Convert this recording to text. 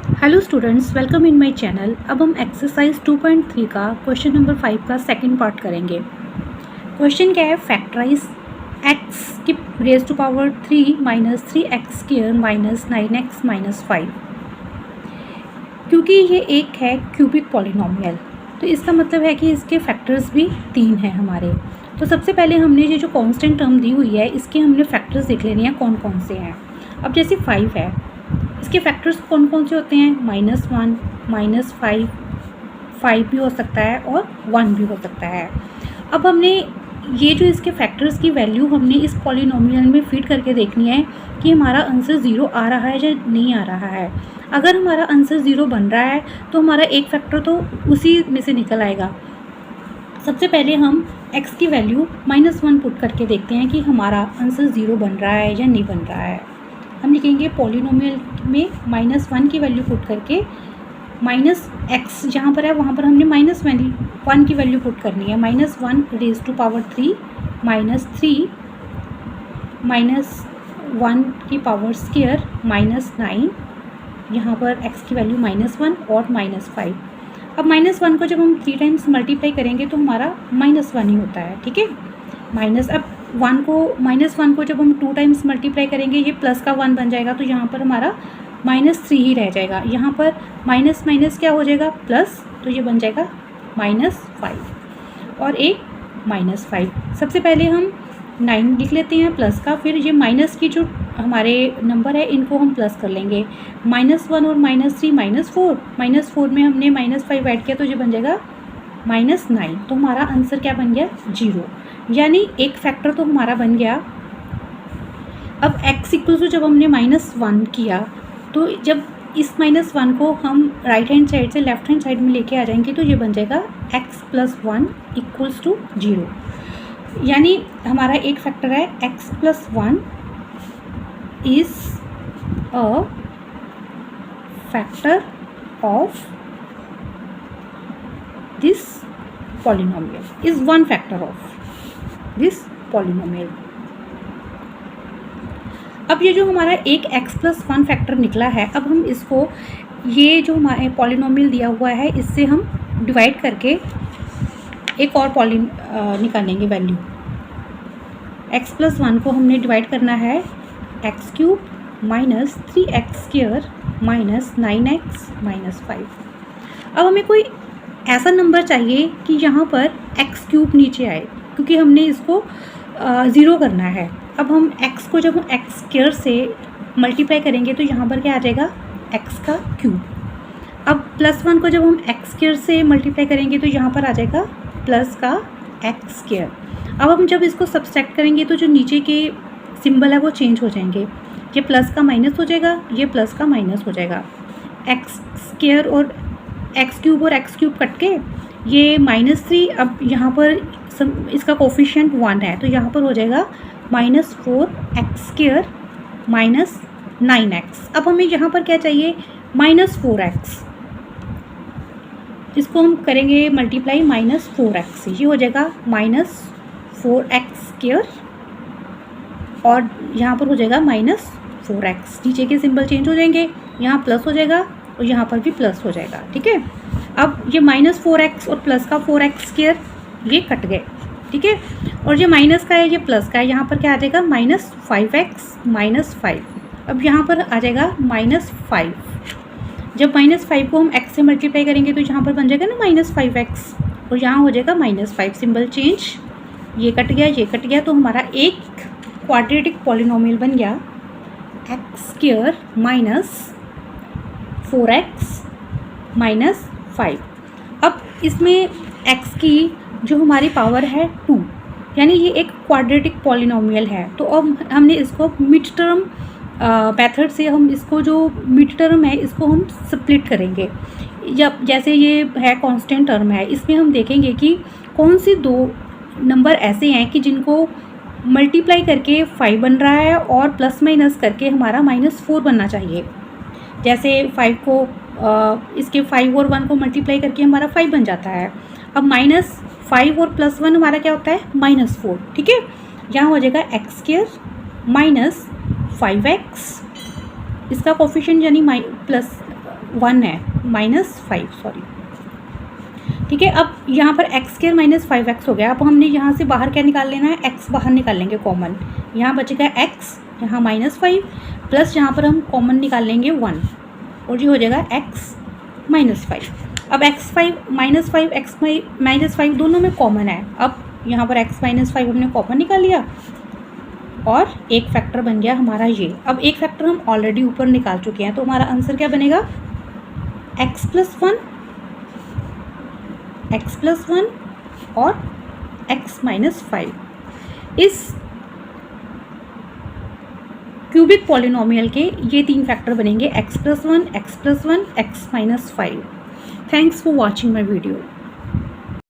Hello students, welcome in my channel. अब हम exercise 2.3 का क्वेश्चन नंबर 5 का सेकंड पार्ट करेंगे। क्वेश्चन क्या है? फैक्टराइज x की raise to power 3 minus 3x square minus 9x minus 5। क्योंकि ये एक है क्यूबिक पॉलिनोमियल, तो इसका मतलब है कि इसके फैक्टर्स भी 3 हैं हमारे। तो सबसे पहले हमने ये जो कांस्टेंट टर्म दी हुई है इसके हमने फैक्टर्स देख लेने हैं कौन कौन से हैं। अब जैसे 5 है, इसके फैक्टर्स कौन कौन से होते हैं? -1, -5, 5 भी हो सकता है और 1 भी हो सकता है। अब हमने ये जो इसके फैक्टर्स की वैल्यू हमने इस पॉलिनोमियल में फिट करके देखनी है कि हमारा आंसर 0 आ रहा है या नहीं आ रहा है। अगर हमारा आंसर 0 बन रहा है तो हमारा एक फैक्टर तो उसी में से निकल आएगा। सबसे पहले हम x की वैल्यू -1 पुट करके देखते हैं कि हमारा आंसर 0 बन रहा है या नहीं बन रहा है। हम लिखेंगे पॉलिनोमियल में -1 की वैल्यू पुट करके -x जहाँ पर है वहाँ पर हमने -1 की वैल्यू पुट करनी है। -1 रेज टू पावर 3 -3 -1 की पावर स्क्वायर -9, यहाँ पर x की वैल्यू -1 और -5। अब -1 को जब हम 3 टाइम्स मल्टीप्लाई करेंगे तो हमारा -1 ही होता है, ठीक है। अब -1 को जब हम 2 टाइम्स मल्टीप्लाई करेंगे ये प्लस का 1 बन जाएगा, तो यहाँ पर हमारा -3 ही रह जाएगा। यहाँ पर माइनस माइनस क्या हो जाएगा? प्लस, तो ये बन जाएगा -5 और एक -5। सबसे पहले हम 9 लिख लेते हैं प्लस का, फिर ये माइनस की जो हमारे नंबर है इनको हम प्लस कर लेंगे। -1 और -3 -4, -4 में हमने -5 ऐड किया तो ये बन जाएगा -9। तो हमारा आंसर क्या बन गया? 0, यानी एक फैक्टर तो हमारा बन गया। अब x इक्वल टू जब हमने -1 किया तो जब इस -1 को हम राइट हैंड साइड से लेफ्ट हैंड साइड में लेके आ जाएंगे तो ये बन जाएगा x + 1 = 0, यानी हमारा एक फैक्टर है x + 1 is a factor of this polynomial, is one factor of this polynomial. अब ये जो हमारा एक x + 1 फैक्टर निकला है, अब हम इसको ये जो हमारे पॉलिनोमियल दिया हुआ है इससे हम डिवाइड करके एक और निकालेंगे वैल्यू। x + 1 को हमने डिवाइड करना है x³ - 3x² - 9x - 5। अब हमें कोई ऐसा नंबर चाहिए कि यहाँ पर x³ नीचे आए, क्योंकि हमने इसको 0 करना है। अब हम x को जब हम x² से मल्टीप्लाई करेंगे तो यहाँ पर क्या आ जाएगा? x³। अब +1 को जब हम x² से मल्टीप्लाई करेंगे तो यहाँ पर आ जाएगा +x²। अब हम जब इसको सब्सट्रैक्ट करेंगे तो जो नीचे के सिंबल है वो चेंज हो जाएंगे, ये प्लस का माइनस हो जाएगा, ये प्लस का माइनस हो जाएगा। x² और x³ और x³ कट के ये -3, अब यहाँ पर इसका कोफिशिएंट 1 है तो यहाँ पर हो जाएगा -4x² - 9x। अब हमें यहाँ पर क्या चाहिए? -4x। इसको हम करेंगे मल्टीप्लाई -4x से, ये हो जाएगा -4x² और यहाँ पर हो जाएगा -4x। नीचे के सिंबल चेंज हो जाएंगे, यहाँ प्लस हो जाएगा और यहाँ पर भी प्लस हो जाएगा, ठीक है। अब ये -4x और प्लस का 4x² ये कट गए, ठीक है। और ये माइनस का है, ये प्लस का है, यहाँ पर क्या आ जाएगा? -5x - 5। अब यहाँ पर आ जाएगा -5। जब -5 को हम x से मल्टीप्लाई करेंगे तो यहाँ पर बन जाएगा ना -5x और यहाँ हो जाएगा -5, सिंबल चेंज, ये कट गया, ये कट गया। तो हमारा एक क्वाड्रेटिक पॉलिनोमियल बन गया x² - 4x - 5। अब इसमें x की जो हमारी पावर है 2, यानी ये एक क्वाड्रेटिक पॉलिनोमियल है। तो अब हमने इसको मिड टर्म मेथड से हम इसको जो मिड टर्म है इसको हम स्प्लिट करेंगे। जब जैसे ये है कांस्टेंट टर्म है, इसमें हम देखेंगे कि कौन से दो नंबर ऐसे हैं कि जिनको मल्टीप्लाई करके 5 बन रहा है और प्लस माइनस करके हमारा -4 बनना चाहिए। जैसे 5 को इसके 5 और 1 को मल्टीप्लाई करके हमारा 5 बन जाता है। अब -5 और +1 हमारा क्या होता है? -4, ठीक है। यहाँ हो जाएगा x² - 5x, इसका कोफिशिएंट यानी 1 है, -5 सॉरी। ठीक है, अब यहाँ पर x² -5x हो गया। अब हमने यहाँ से बाहर क्या निकाल लेना है, x बाहर निकाल लेंगे कॉमन। यहाँ बचेगा x, यहाँ -5 प्लस यहाँ पर हम कॉमन निकाल लेंगे 1 और ये हो जाएगा x -5। अब x -5 दोनों में कॉमन है। अब यहाँ पर x -5 हमने कॉमन निकाल लिया और एक फैक्टर बन गया हमारा ये। अब एक फैक्टर हम ऑलरेडी ऊपर निकाल चुके हैं, तो हमारा आंसर क्या बनेगा, x + 1 और x -5। इस क्यूबिक पॉलिनोमियल के ये 3 फैक्टर बनेंगे, x + 1, x + 1, x -5। Thanks for watching my video.